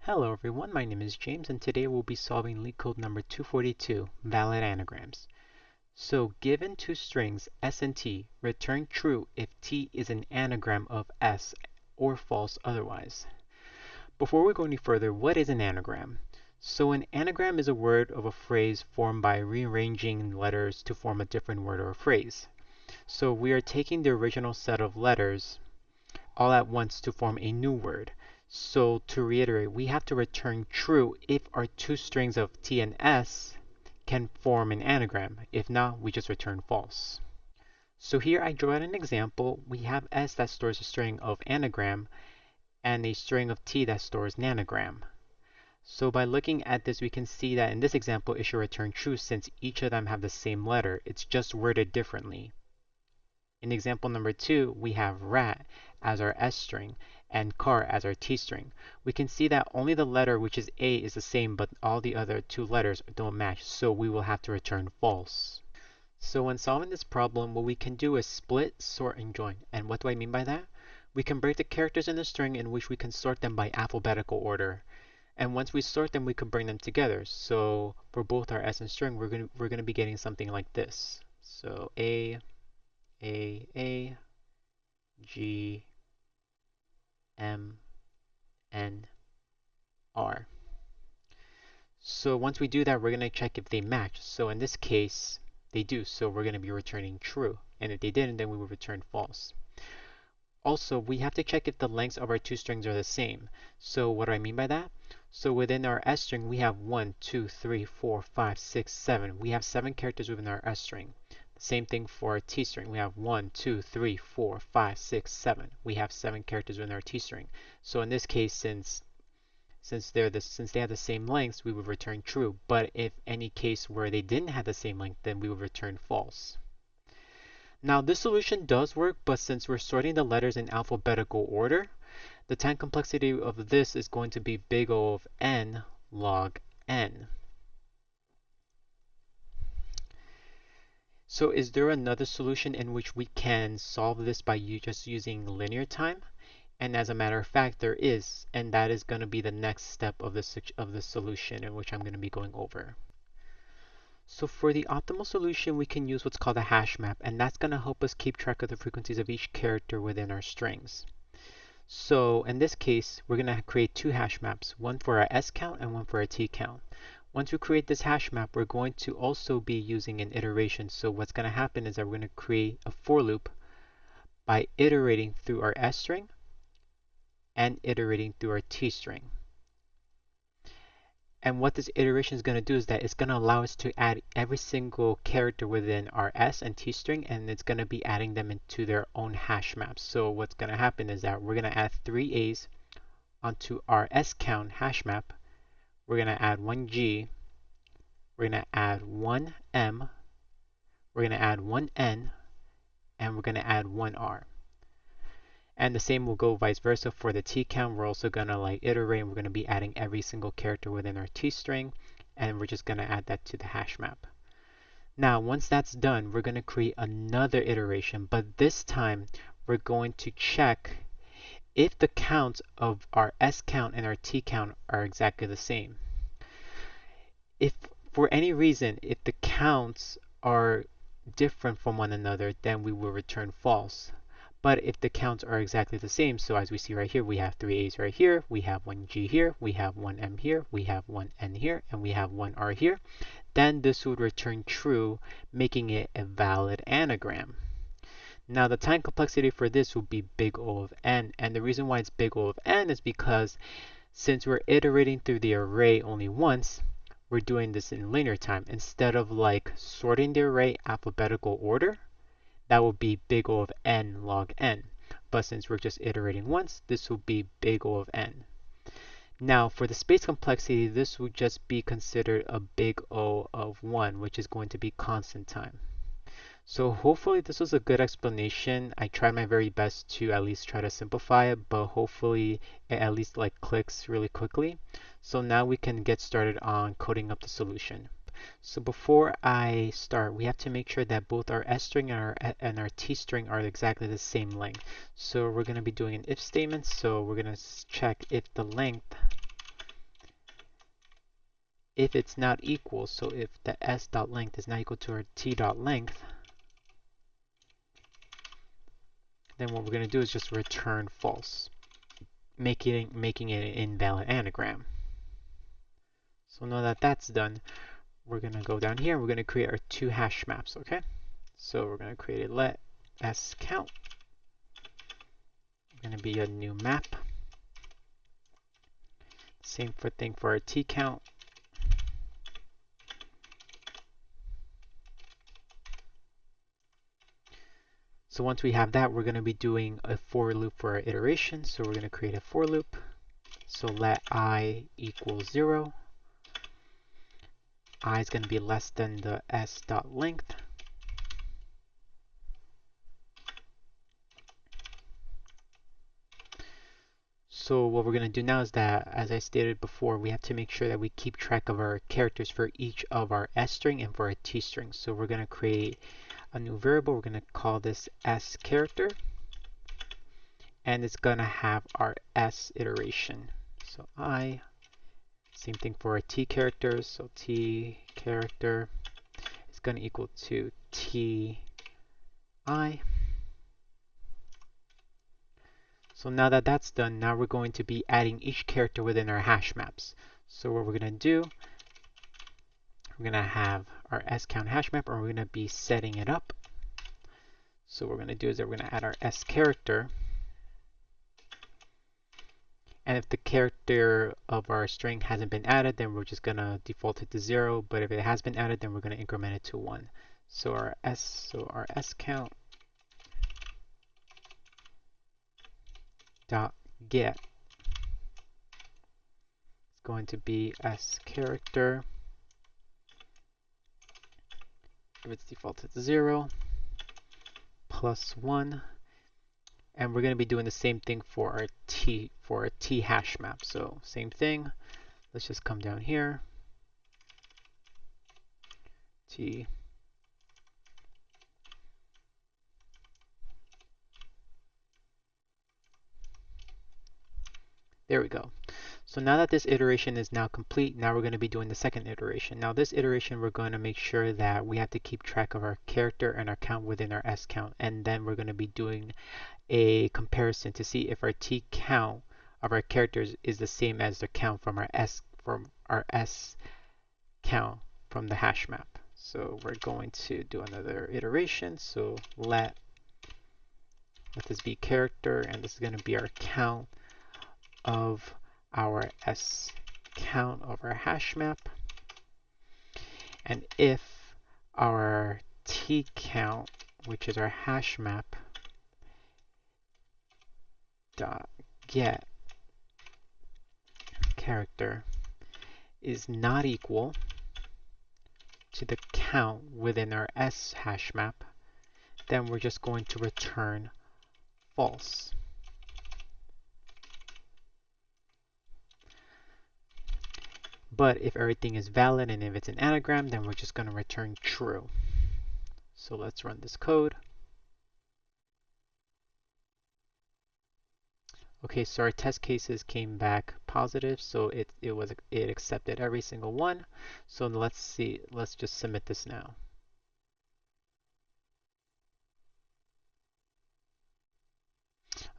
Hello everyone, my name is James and today we'll be solving Leetcode number 242, valid anagrams. So given two strings s and t, return true if t is an anagram of s or false otherwise. Before we go any further, what is an anagram? So an anagram is a word of a phrase formed by rearranging letters to form a different word or a phrase. So we are taking the original set of letters all at once to form a new word. So to reiterate, we have to return true if our two strings of t and s can form an anagram. If not, we just return false. So here I draw out an example. We have s that stores a string of anagram and a string of t that stores nanogram. So by looking at this, we can see that in this example, it should return true since each of them have the same letter. It's just worded differently. In example number 2, we have rat as our S string and car as our T string. We can see that only the letter, which is A, is the same, but all the other two letters don't match, so we will have to return false. So when solving this problem, what we can do is split, sort, and join. And what do I mean by that? We can break the characters in the string in which we can sort them by alphabetical order. And once we sort them, we can bring them together. So for both our S and string, we're going to be getting something like this. So A, G, M, N, R. So once we do that, we're going to check if they match. So in this case, they do. So we're going to be returning true. And if they didn't, then we will return false. Also, we have to check if the lengths of our two strings are the same. So what do I mean by that? So within our S string, we have 1, 2, 3, 4, 5, 6, 7. We have 7 characters within our S string. Same thing for our T string. We have 1, 2, 3, 4, 5, 6, 7. We have 7 characters within our T string. So in this case, since they have the same lengths, we would return true. But if any case where they didn't have the same length, then we would return false. Now this solution does work, but since we're sorting the letters in alphabetical order, the time complexity of this is going to be big O of n log n. So is there another solution in which we can solve this by just using linear time? And as a matter of fact, there is, and that is going to be the next step of the solution in which I'm going to be going over. So for the optimal solution, we can use what's called a hash map, and that's going to help us keep track of the frequencies of each character within our strings. So in this case, we're going to create two hash maps, one for our S count and one for our T count. Once we create this hash map, we're going to also be using an iteration. So what's going to happen is that we're going to create a for loop by iterating through our S string and iterating through our T string. And what this iteration is going to do is that it's going to allow us to add every single character within our S and T string, and it's going to be adding them into their own hash maps. So what's going to happen is that we're going to add 3 A's onto our S count hash map. We're going to add 1 G. We're going to add 1 M. We're going to add 1 N. And we're going to add 1 R. And the same will go vice versa for the T count. We're also going to iterate, and we're going to be adding every single character within our T string, and we're just going to add that to the hash map. Now, once that's done, we're going to create another iteration, but this time we're going to check if the counts of our S count and our T count are exactly the same. If for any reason, if the counts are different from one another, then we will return false. But if the counts are exactly the same, so as we see right here, we have 3 A's right here, we have 1 G here, we have 1 M here, we have 1 N here, and we have 1 R here, then this would return true, making it a valid anagram. Now the time complexity for this would be big O of n, and the reason why it's big O of n is because since we're iterating through the array only once, we're doing this in linear time. Instead of sorting the array alphabetical order, that would be big O of n log n. But since we're just iterating once, this will be big O of n. Now for the space complexity, this would just be considered a big O of 1, which is going to be constant time. So hopefully this was a good explanation. I tried my very best to at least try to simplify it, but hopefully it at least clicks really quickly. So now we can get started on coding up the solution. So before I start, we have to make sure that both our S string and our T string are exactly the same length. So we're going to be doing an if statement. So we're going to check if the length if it's not equal, so if the s.length is not equal to our t.length, then what we're going to do is just return false, making it an invalid anagram. So now that that's done, we're going to go down here and we're going to create our two hash maps, okay? So we're going to create a let s count. Going to be a new map. Same thing for our t count. So once we have that, we're going to be doing a for loop for our iteration. So we're going to create a for loop. So let I equal 0. I is going to be less than the s.length. So what we're going to do now is that, as I stated before, we have to make sure that we keep track of our characters for each of our s string and for our t string. So we're going to create a new variable. We're going to call this s character, and it's going to have our s iteration. So I, same thing for our t characters. So t character is going to equal to ti. So now that that's done, now we're going to be adding each character within our hash maps. So what we're going to do, we're going to have our scount hash map, and we're going to be setting it up. So what we're going to do is that we're going to add our s character. And if the character of our string hasn't been added, then we're just going to default it to 0. But if it has been added, then we're going to increment it to 1. So our s count dot get is going to be s character. If it's defaulted to 0, plus 1. And we're going to be doing the same thing for our t hash map. So same thing. Let's just come down here. T. There we go. So now that this iteration is now complete, now we're going to be doing the second iteration. Now this iteration, we're going to make sure that we have to keep track of our character and our count within our s count. And then we're going to be doing a comparison to see if our t count of our characters is the same as the count from our s count from the hash map. So we're going to do another iteration. So let this be character, and this is going to be our count of our s count of our hash map. And if our t count, which is our hash map, dot get character is not equal to the count within our s hash map, then we're just going to return false. But if everything is valid and if it's an anagram, then we're just going to return true. So let's run this code. Okay, so our test cases came back positive, so it accepted every single one. So let's just submit this now.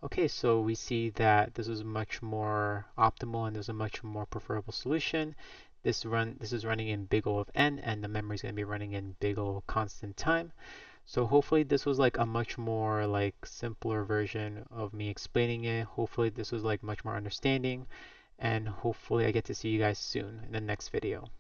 Okay, so we see that this is much more optimal and there's a much more preferable solution. This is running in big O of n, and the memory is going to be running in big O constant time. So hopefully this was like a much more like simpler version of me explaining it. Hopefully this was like much more understanding, and hopefully I get to see you guys soon in the next video.